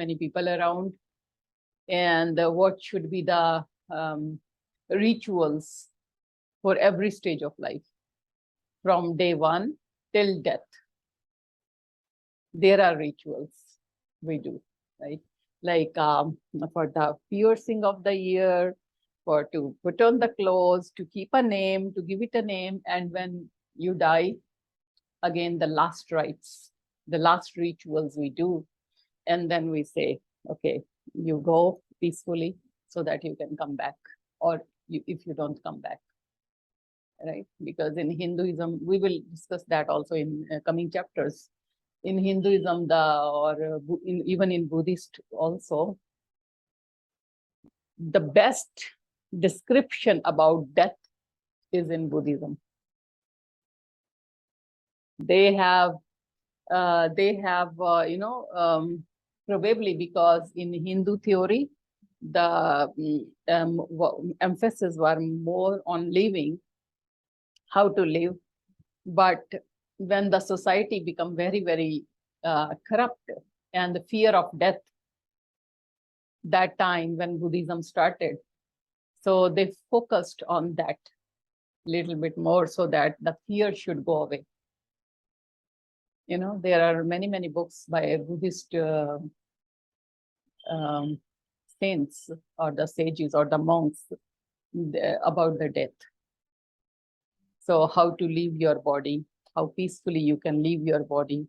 many people around, and what should be the rituals for every stage of life, from day one till death. There are rituals we do, right? Like for the piercing of the ear, for to put on the clothes, to keep a name, to give it a name, and when you die, again the last rites, the last rituals we do, and then we say, okay, you go peacefully so that you can come back, or if you don't come back, right? Because in Hinduism, we will discuss that also in coming chapters. In Hinduism, even in Buddhist also, the best description about death is in Buddhism. They have probably because in Hindu theory, the emphasis were more on living, how to live. But when the society become very, very corrupt, and the fear of death, that time when Buddhism started, so they focused on that little bit more so that the fear should go away. You know, there are many, many books by Buddhist saints or the sages or the monks about the death. So how to leave your body, how peacefully you can leave your body,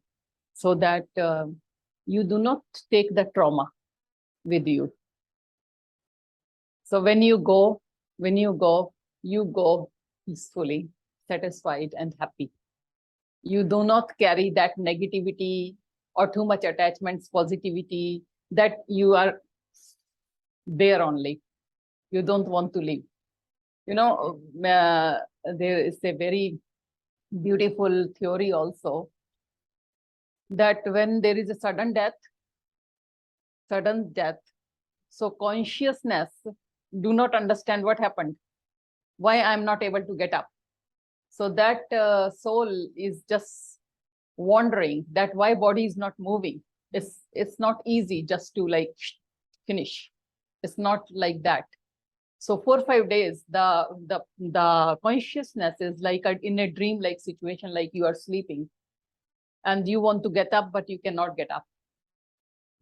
so that you do not take the trauma with you. So when you go, you go peacefully, satisfied and happy. You do not carry that negativity or too much attachments, positivity, that you are there only. You don't want to leave. You know, there is a very beautiful theory also, that when there is a sudden death, so consciousness do not understand what happened, why I'm not able to get up. So that soul is just wondering that why body is not moving. It's not easy just to like finish. It's not like that. So 4 or 5 days, the consciousness is like in a dream-like situation, like you are sleeping, and you want to get up, but you cannot get up.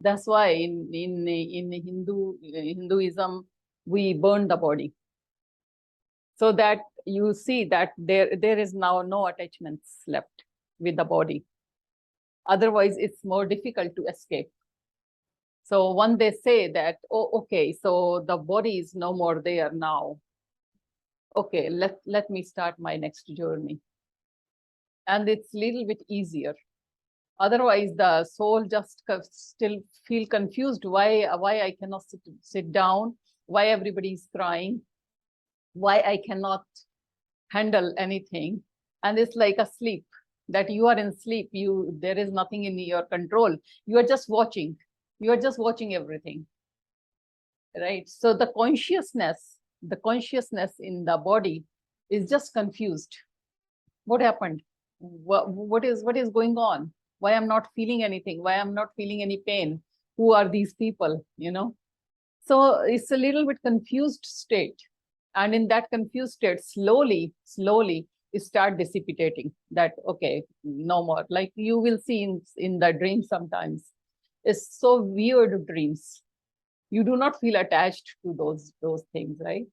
That's why in Hinduism, we burn the body, so that you see that there is now no attachments left with the body. Otherwise, it's more difficult to escape. So when they say that, oh, okay, so the body is no more there now. Okay, let me start my next journey. And it's a little bit easier. Otherwise, the soul just still feel confused. Why I cannot sit down? Why everybody is crying? Why I cannot handle anything? And it's like a sleep, that you are in sleep. There is nothing in your control. You are just watching. You are just watching everything, right? So the consciousness in the body is just confused. What happened? What is going on? Why I'm not feeling anything? Why I'm not feeling any pain? Who are these people? You know, so it's a little bit confused state, and in that confused state, slowly it start dissipating. That okay, no more. Like you will see in the dream sometimes. It's so weird dreams. You do not feel attached to those things, right?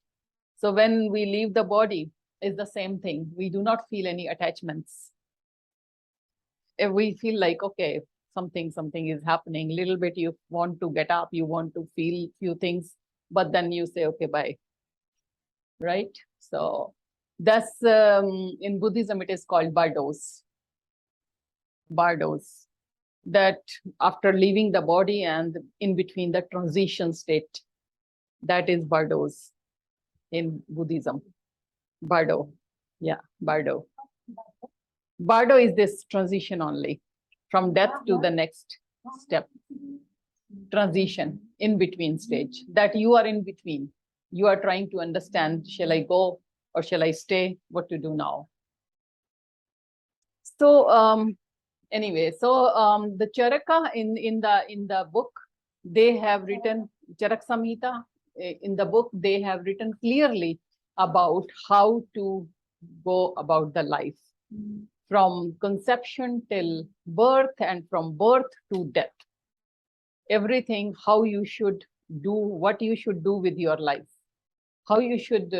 So when we leave the body, it's the same thing. We do not feel any attachments. If we feel like, okay, something is happening, little bit, you want to get up, you want to feel few things, but then you say, okay, bye, right? So that's, in Buddhism, it is called bardos. That after leaving the body and in between the transition state, that is bardos in Buddhism. Bardo, yeah, bardo. Bardo is this transition only, from death to the next step. Transition, in between stage, that you are in between. You are trying to understand, shall I go or shall I stay? What to do now? So anyway, so the Charaka in the book, they have written Charak Samhita. In the book, they have written clearly about how to go about the life from conception till birth and from birth to death. Everything, how you should do, what you should do with your life, how you should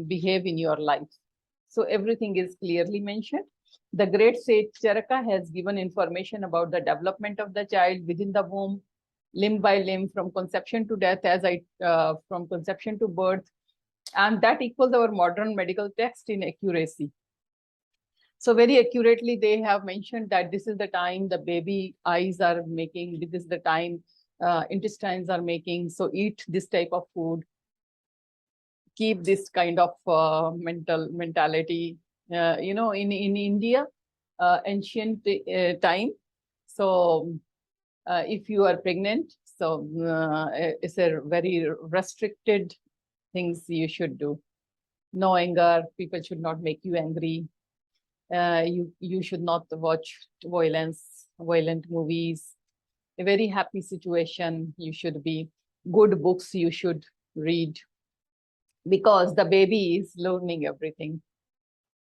behave in your life. So everything is clearly mentioned. The great sage Charaka has given information about the development of the child within the womb, limb by limb, from conception to death, from conception to birth, and that equals our modern medical text in accuracy. So very accurately, they have mentioned that this is the time the baby eyes are making, this is the time intestines are making. So eat this type of food, keep this kind of mentality. In India, ancient time. So if you are pregnant, so it's a very restricted things you should do. No anger. People should not make you angry. You should not watch violent movies. A very happy situation you should be. Good books you should read, because the baby is learning everything.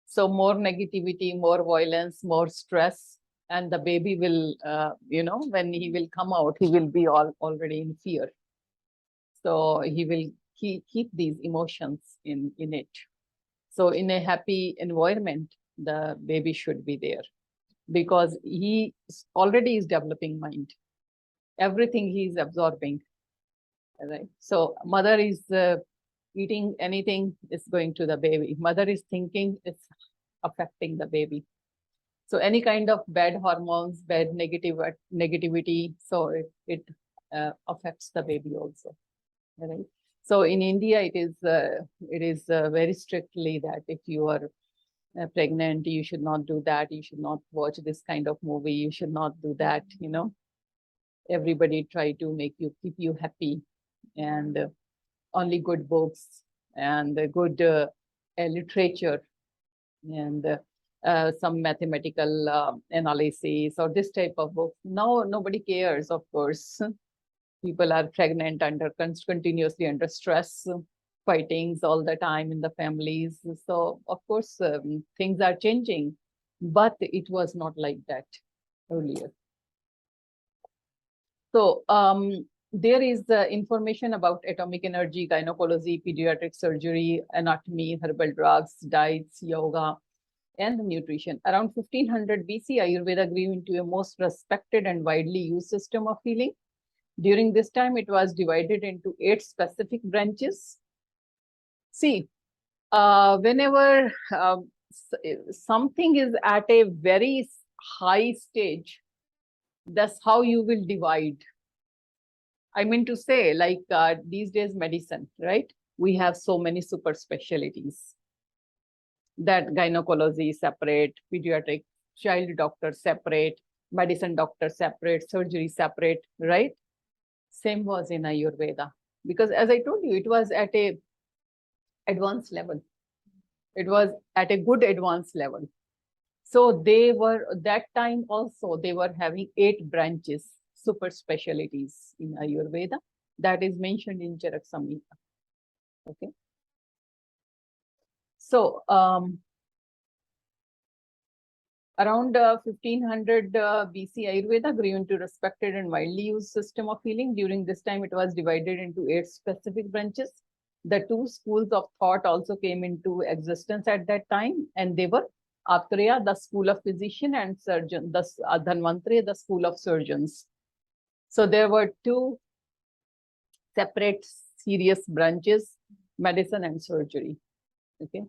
So more negativity, more violence, more stress, and the baby will, when he will come out, he will be already in fear. So he will keep these emotions in it. So in a happy environment, the baby should be there, because he already is developing mind. Everything he is absorbing, right? So mother is eating anything, is going to the baby. Mother is thinking, it's affecting the baby. So any kind of bad hormones, bad negativity, so it affects the baby also, right? So in India, it is very strictly that if you are pregnant, you should not do that. You should not watch this kind of movie. You should not do that. Everybody try to keep you happy, and only good books and good literature, and some mathematical analysis or this type of book. Now nobody cares, of course. People are pregnant continuously under stress, fightings all the time in the families. So of course things are changing, but it was not like that earlier. So there is information about atomic energy, gynecology, pediatric surgery, anatomy, herbal drugs, diets, yoga, and nutrition. Around 1500 BC, Ayurveda grew into a most respected and widely used system of healing. During this time, it was divided into 8 specific branches. See, whenever something is at a very high stage, that's how you will divide. I mean to say, like these days medicine, right? We have so many super specialties. That gynecology separate, pediatric child doctor separate, medicine doctor separate, surgery separate, right? Same was in Ayurveda, because as I told you, it was at a advanced level. It was at a good advanced level. So they were, that time also, they were having 8 branches, super specialties in Ayurveda. That is mentioned in Charak Samhita. Okay. So around 1500 BC, Ayurveda grew into respected and widely used system of healing. During this time, it was divided into 8 specific branches. The 2 schools of thought also came into existence at that time, and they were Atraya, the school of physician, and surgeon, the Dhanvantari, the school of surgeons. So there were 2 separate serious branches, medicine and surgery. Okay.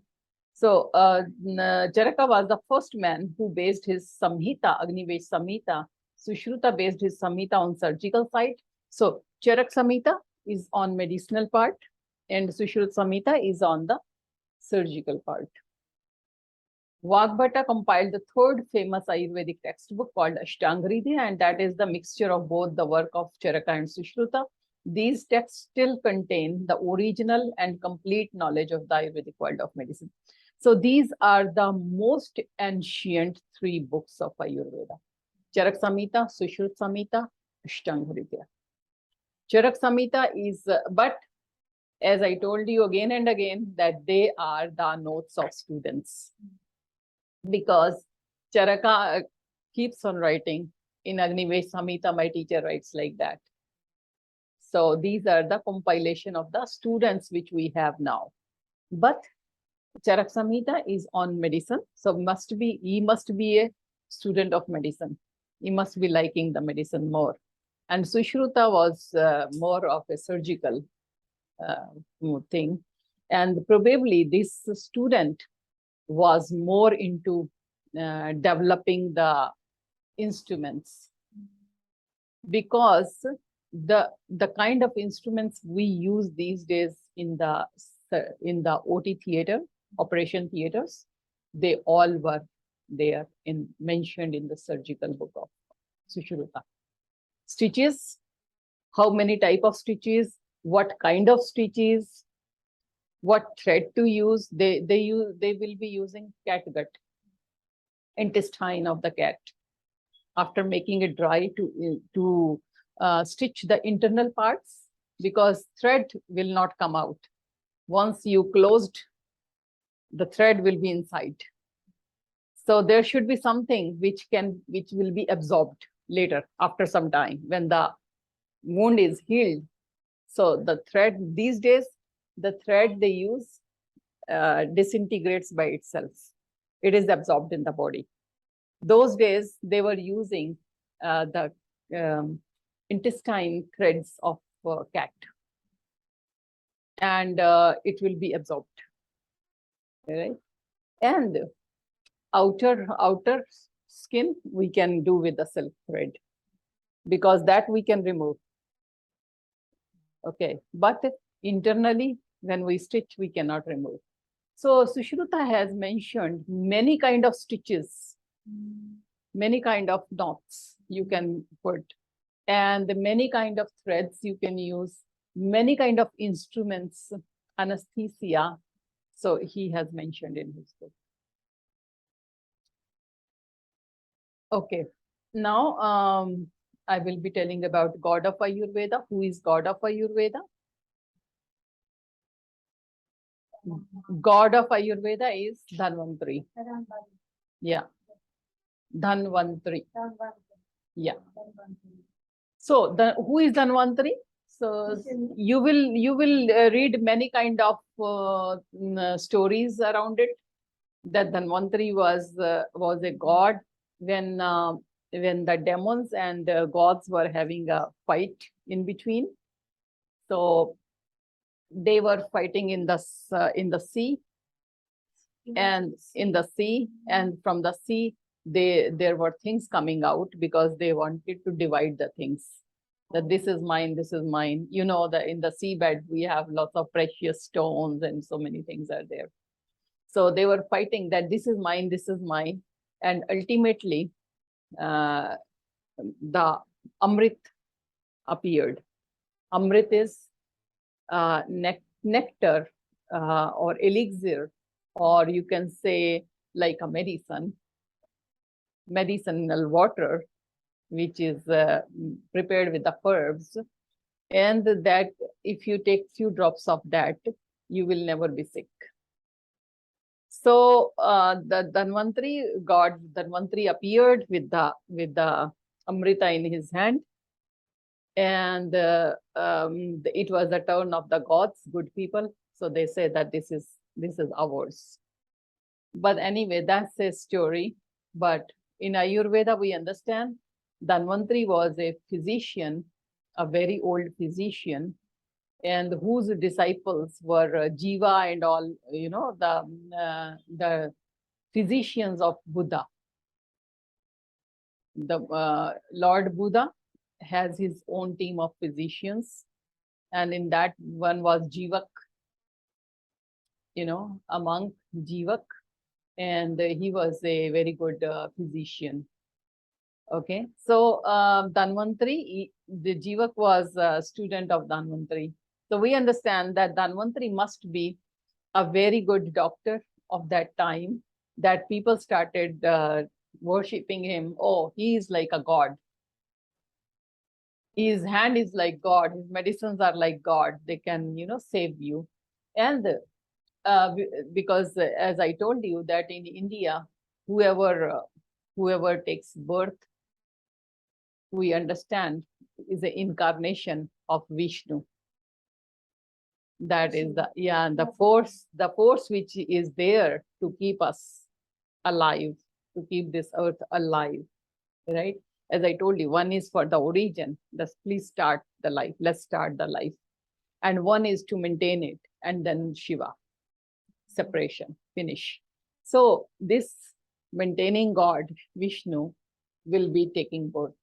So Charaka was the first man who based his Samhita, Agnivesh Samhita. Sushruta based his Samhita on surgical side. So Charak Samhita is on medicinal part, and Sushruta Samhita is on the surgical part. Vagbhata compiled the 3rd famous Ayurvedic textbook called Ashtanga, and that is the mixture of both the work of Charaka and Sushruta. These texts still contain the original and complete knowledge of the Ayurvedic world of medicine. So these are the most ancient 3 books of Ayurveda: Charak Samhita, Sushruta Samhita, Ashtanga. Charak Samhita is, but as I told you again and again, that they are the notes of students. Because Charaka keeps on writing in Agnivesh Samhita, my teacher writes like that. So these are the compilation of the students which we have now. But Charak Samhita is on medicine, so he must be a student of medicine. He must be liking the medicine more. And Sushruta was more of a surgical thing. And probably this student was more into developing the instruments, because the kind of instruments we use these days in the OT theater, operation theaters, they all were there mentioned in the surgical book of Sushruta. Stitches, how many type of stitches, what kind of stitches, what thread to use. They will be using catgut, intestine of the cat, after making it dry to stitch the internal parts, because thread will not come out. Once you closed, the thread will be inside. So there should be something which will be absorbed later after some time when the wound is healed. So the thread these days, the thread they use disintegrates by itself. It is absorbed in the body. Those days they were using the intestine threads of cat, and it will be absorbed, right? And outer skin we can do with the silk thread, because that we can remove. Okay, but internally when we stitch, we cannot remove. So Sushruta has mentioned many kind of stitches, many kind of knots you can put, and many kind of threads you can use, many kind of instruments, anesthesia. So he has mentioned in his book. Okay, now I will be telling about God of Ayurveda. Who is God of Ayurveda? God of Ayurveda is Dhanvantari. Yeah, Dhanvantari. Yeah. So who is Dhanvantari? So you will read many kind of stories around it. That Dhanvantari was a god when the demons and the gods were having a fight in between. So they were fighting in the sea, and from the sea there were things coming out, because they wanted to divide the things, that this is mine, this is mine. You know that in the seabed we have lots of precious stones and so many things are there. So they were fighting that this is mine, this is mine. And ultimately the Amrit appeared. Amrit is nectar or elixir, or you can say like a medicinal water, which is prepared with the herbs, and that if you take few drops of that, you will never be sick. So the Dhanvantari, god Dhanvantari appeared with the Amrita in his hand, and it was the turn of the gods, good people. So they say that this is ours. But anyway, that's a story. But in Ayurveda, we understand Dhanvantari was a physician, a very old physician, and whose disciples were Jiva and all, you know, the physicians of Buddha. The Lord Buddha has his own team of physicians, and in that one was Jivak, you know, a monk, Jivak, and he was a very good physician. Okay, so Dhanvantari, the Jivak was a student of Dhanvantari. So we understand that Dhanvantari must be a very good doctor of that time, that people started worshipping him. Oh, he is like a god. His hand is like God. His medicines are like God. They can, save you. And because as I told you that in India, whoever takes birth, we understand is the incarnation of Vishnu. That is the force which is there to keep us alive, to keep this earth alive, right? As I told you, one is for the origin. Please start the life. Let's start the life. And one is to maintain it. And then Shiva, separation, finish. So this maintaining God, Vishnu, will be taking birth.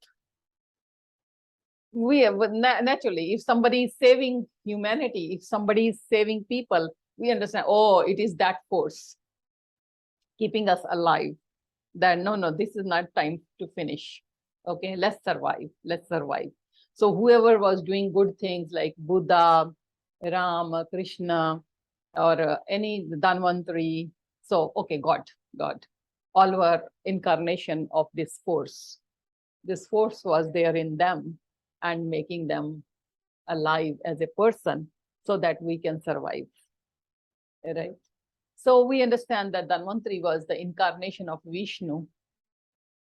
Naturally, if somebody is saving humanity, if somebody is saving people, we understand, oh, it is that force keeping us alive. That no, this is not time to finish. Okay, let's survive. So whoever was doing good things like Buddha, Ram, Krishna, or any Dhanvantari, so okay, God, all were incarnation of this force. This force was there in them and making them alive as a person so that we can survive, right? So we understand that Dhanvantari was the incarnation of Vishnu,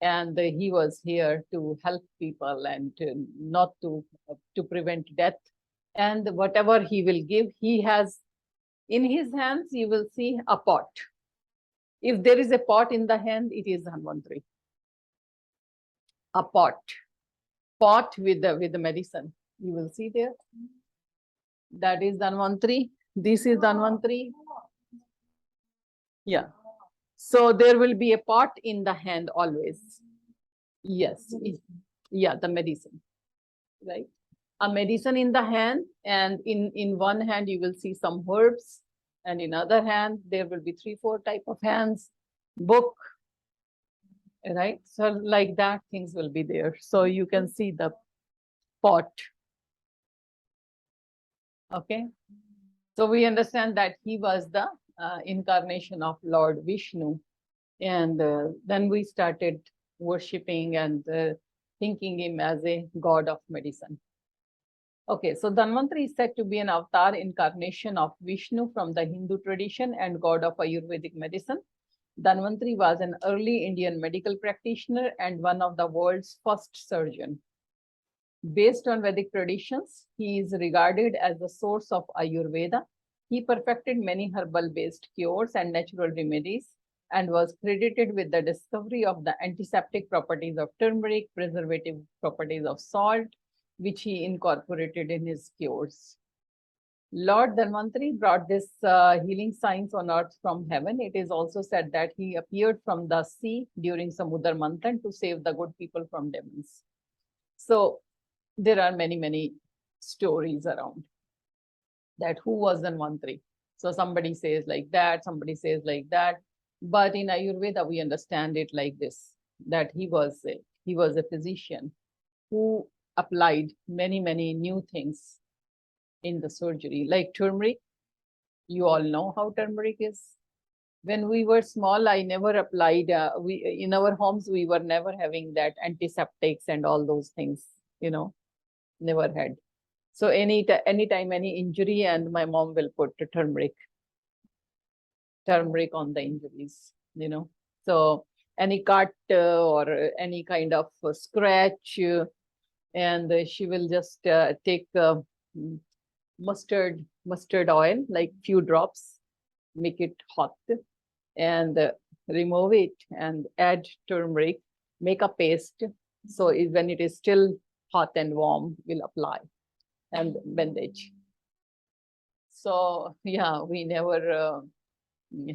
and he was here to help people and not to prevent death. And whatever he will give, he has in his hands, you will see a pot. If there is a pot in the hand, it is Dhanvantari. A pot with the medicine. You will see there. That is Dhanvantari. This is Dhanvantari. Yeah. So there will be a pot in the hand always. Yes. Yeah, the medicine. Right. A medicine in the hand, and in one hand you will see some herbs, and in other hand there will be 3-4 type of hands, book, right? So like that things will be there. So you can see the pot. Okay. So we understand that he was the incarnation of Lord Vishnu, and then we started worshipping and thinking him as a god of medicine. Okay, so Dhanvantari is said to be an avatar incarnation of Vishnu from the Hindu tradition and god of Ayurvedic medicine. Dhanvantari was an early Indian medical practitioner and one of the world's first surgeon. Based on Vedic traditions, he is regarded as the source of Ayurveda. He perfected many herbal-based cures and natural remedies and was credited with the discovery of the antiseptic properties of turmeric, preservative properties of salt, which he incorporated in his cures. Lord Dhanvantari brought this healing science on earth from heaven. It is also said that he appeared from the sea during Samudra Manthan to save the good people from demons. So there are many stories around that who was Dhanvantari. So somebody says like that, somebody says like that. But in Ayurveda, we understand it like this, that he was a physician who applied many new things in the surgery, like turmeric. You all know how turmeric is. When we were small, I never applied, in our homes, we were never having that antiseptics and all those things, never had. So anytime any injury, and my mom will put turmeric on the injuries, So any cut or any kind of scratch, and she will just take mustard oil, like few drops, make it hot, and remove it and add turmeric, make a paste. So when it is still hot and warm, we'll apply and bandage. So yeah, we never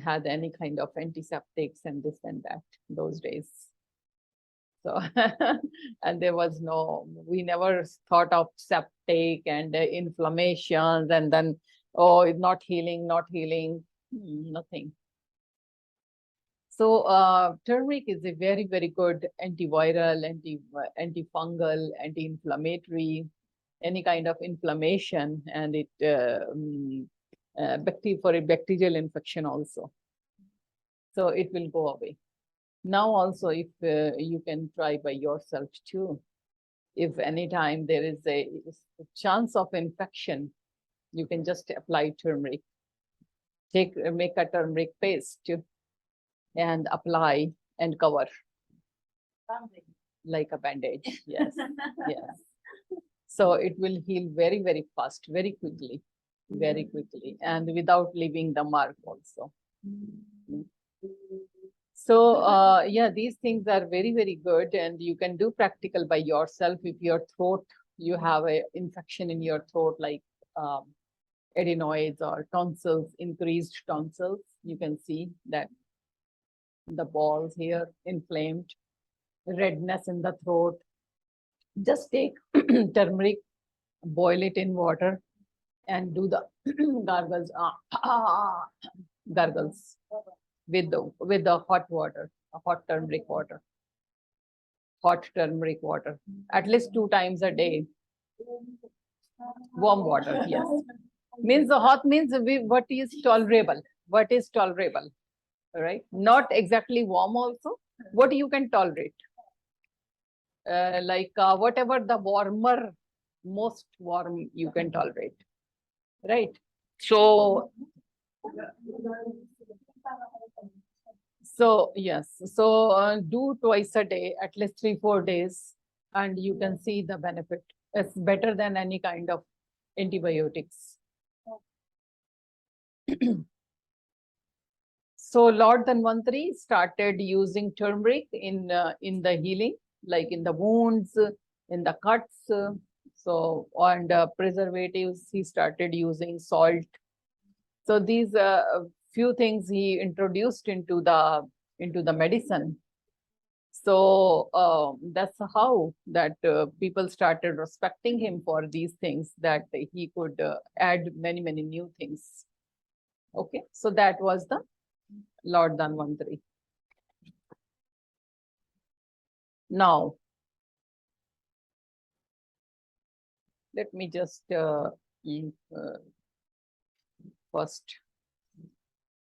had any kind of antiseptics and this and that those days. So and there was we never thought of septic and inflammations, and then it's not healing, nothing. So turmeric is a very good antiviral, antifungal, anti-inflammatory, any kind of inflammation, and it for a bacterial infection also. So it will go away. Now also, if you can try by yourself too, If any time there is a chance of infection, you can just apply turmeric. Make a turmeric paste and apply and cover like a bandage. Yes, yes. So it will heal very, very fast, very quickly, and without leaving the mark also. So yeah, these things are very, very good, and you can do practical by yourself. If your throat, you have a infection in your throat, like adenoids or tonsils, increased tonsils, you can see that the balls here inflamed, redness in the throat. Just take turmeric, boil it in water, and do the gargles, gargles with the hot water, hot turmeric water, at least 2 times a day. Warm water, yes. Means the hot means what is tolerable. What is tolerable, right? Not exactly warm also. What you can tolerate. Like whatever the warmer, most warm you can tolerate, right? So yes, so do twice a day, at least 3-4 days, and you can see the benefit. It's better than any kind of antibiotics. So Lord Dhanvantari started using turmeric in the healing, like in the wounds, in the cuts. So and preservatives, he started using salt. So these few things he introduced into the medicine. So that's how that people started respecting him for these things, that he could add many, many new things. Okay, so that was the Lord Dhanvantari. Now, let me just first